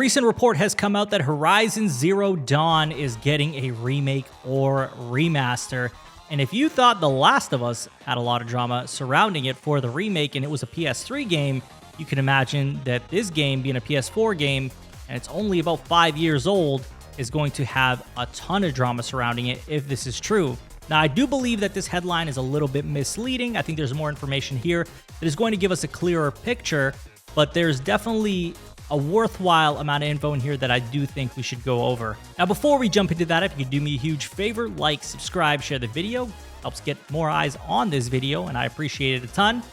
recent report has come out that Horizon Zero Dawn is getting a remake or remaster. And if you thought The Last of Us had a lot of drama surrounding it for the remake and it was a PS3 game, you can imagine that this game, being a PS4 game, and it's only about 5 years old, is going to have a ton of drama surrounding it if this is true. Now, I do believe that this headline is a little bit misleading. I think there's more information here that is going to give us a clearer picture, but there's definitely a worthwhile amount of info in here that I do think we should go over. Now, before we jump into that, if you could do me a huge favor, like, subscribe, share the video, helps get more eyes on this video, and I appreciate it a ton.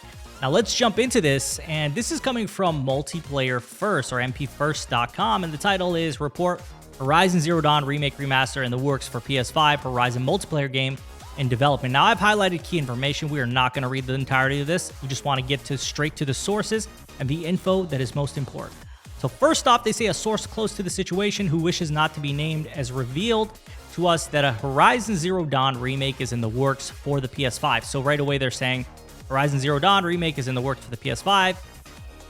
Now, let's jump into this, and this is coming from Multiplayer First, or mpfirst.com, and the title is Report Horizon Zero Dawn Remake Remaster in the works for PS5 Horizon multiplayer game in development. Now, I've highlighted key information. We are not going to read the entirety of this. We just want to get straight to the sources and the info that is most important. So first off, they say a source close to the situation who wishes not to be named has revealed to us that a Horizon Zero Dawn remake is in the works for the PS5. So right away, they're saying Horizon Zero Dawn remake is in the works for the PS5.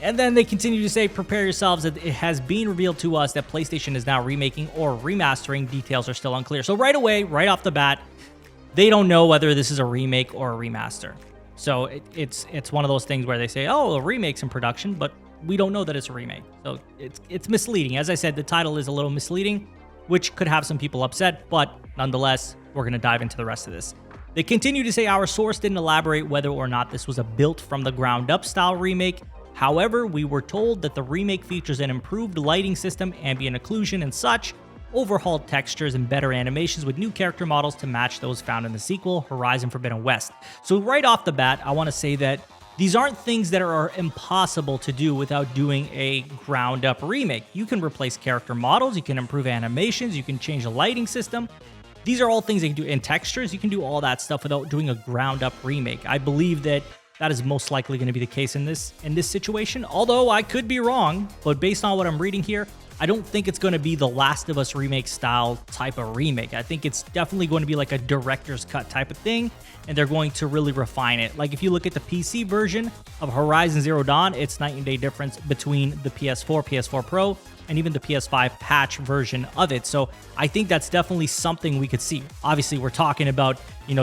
And then they continue to say, prepare yourselves, that it has been revealed to us that PlayStation is now remaking or remastering. Details are still unclear. So right away, right off the bat, they don't know whether this is a remake or a remaster. So it's one of those things where they say, oh, a remake's in production, but we don't know that it's a remake. So it's misleading. As I said, the title is a little misleading, which could have some people upset, but nonetheless, we're going to dive into the rest of this. They continue to say our source didn't elaborate whether or not this was a built from the ground up style remake. However, we were told that the remake features an improved lighting system, ambient occlusion and such, overhauled textures, and better animations with new character models to match those found in the sequel, Horizon Forbidden West. So right off the bat, I want to say that these aren't things that are impossible to do without doing a ground-up remake. You can replace character models, you can improve animations, you can change the lighting system. These are all things that you can do in textures. You can do all that stuff without doing a ground-up remake. I believe that is most likely going to be the case in this situation, although I could be wrong. But based on what I'm reading here, I don't think it's going to be the Last of Us remake style type of remake. I think it's definitely going to be like a director's cut type of thing, and they're going to really refine it. Like if you look at the PC version of Horizon Zero Dawn, it's night and day difference between the PS4, PS4 Pro, and even the PS5 patch version of it. So I think that's definitely something we could see. Obviously, we're talking about,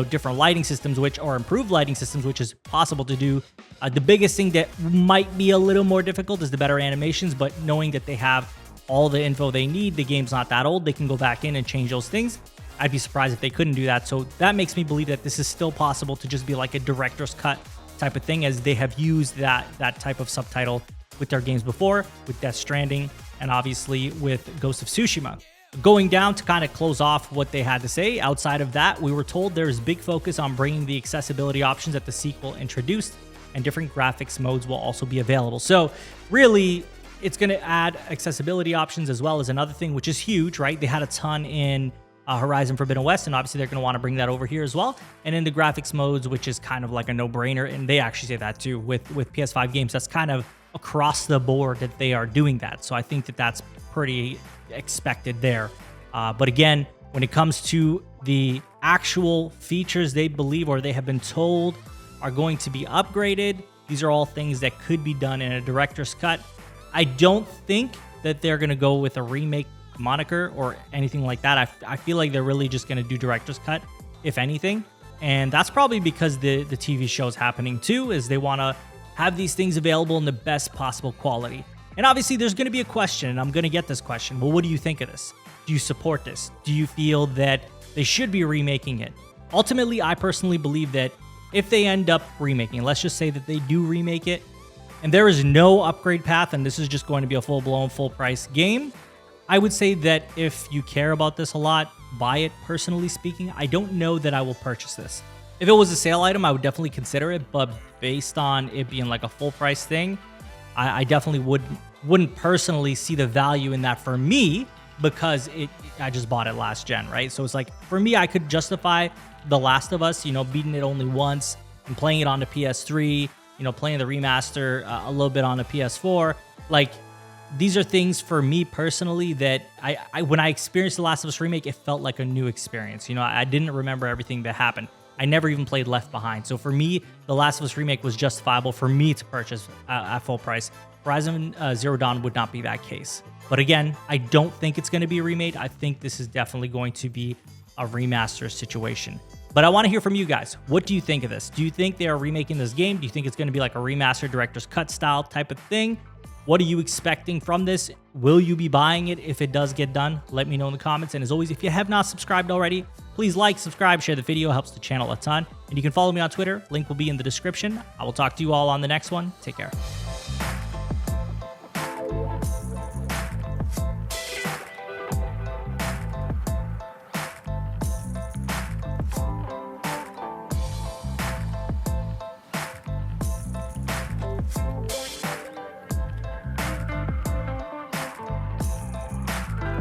different lighting systems, or improved lighting systems, which is possible to do. The biggest thing that might be a little more difficult is the better animations, but knowing that they have all the info they need, the game's not that old, they can go back in and change those things. I'd be surprised if they couldn't do that. So that makes me believe that this is still possible to just be like a director's cut type of thing, as they have used that type of subtitle with their games before, with Death Stranding, and obviously with Ghost of Tsushima. Going down to kind of close off what they had to say, outside of that, we were told there's big focus on bringing the accessibility options that the sequel introduced, and different graphics modes will also be available. So really, it's going to add accessibility options as well as another thing, which is huge, right? They had a ton in Horizon Forbidden West, and obviously they're going to want to bring that over here as well. And in the graphics modes, which is kind of like a no-brainer, and they actually say that too with PS5 games. That's kind of across the board that they are doing that. So I think that that's pretty expected there. But again, when it comes to the actual features they believe or they have been told are going to be upgraded, these are all things that could be done in a director's cut. I don't think that they're going to go with a remake moniker or anything like that. I feel like they're really just going to do director's cut, if anything. And that's probably because the TV show is happening too, is they want to have these things available in the best possible quality. And obviously there's going to be a question, and I'm going to get this question. Well, what do you think of this? Do you support this? Do you feel that they should be remaking it? Ultimately, I personally believe that if they end up remaking, let's just say that they do remake it, and there is no upgrade path, and this is just going to be a full-blown, full-price game, I would say that if you care about this a lot, buy it. Personally speaking, I don't know that I will purchase this. If it was a sale item, I would definitely consider it, but based on it being like a full-price thing, I definitely wouldn't personally see the value in that for me, because I just bought it last gen, right? So it's like, for me, I could justify The Last of Us, beating it only once and playing it on the PS3, playing the remaster a little bit on the PS4. Like, these are things for me personally that when I experienced The Last of Us Remake, it felt like a new experience. I didn't remember everything that happened. I never even played Left Behind. So for me, The Last of Us Remake was justifiable for me to purchase at full price. Horizon Zero Dawn would not be that case. But again, I don't think it's going to be remade. I think this is definitely going to be a remaster situation. But I want to hear from you guys. What do you think of this? Do you think they are remaking this game? Do you think it's going to be like a remaster director's cut style type of thing? What are you expecting from this? Will you be buying it if it does get done? Let me know in the comments. And as always, if you have not subscribed already, please like, subscribe, share the video. It helps the channel a ton. And you can follow me on Twitter. Link will be in the description. I will talk to you all on the next one. Take care.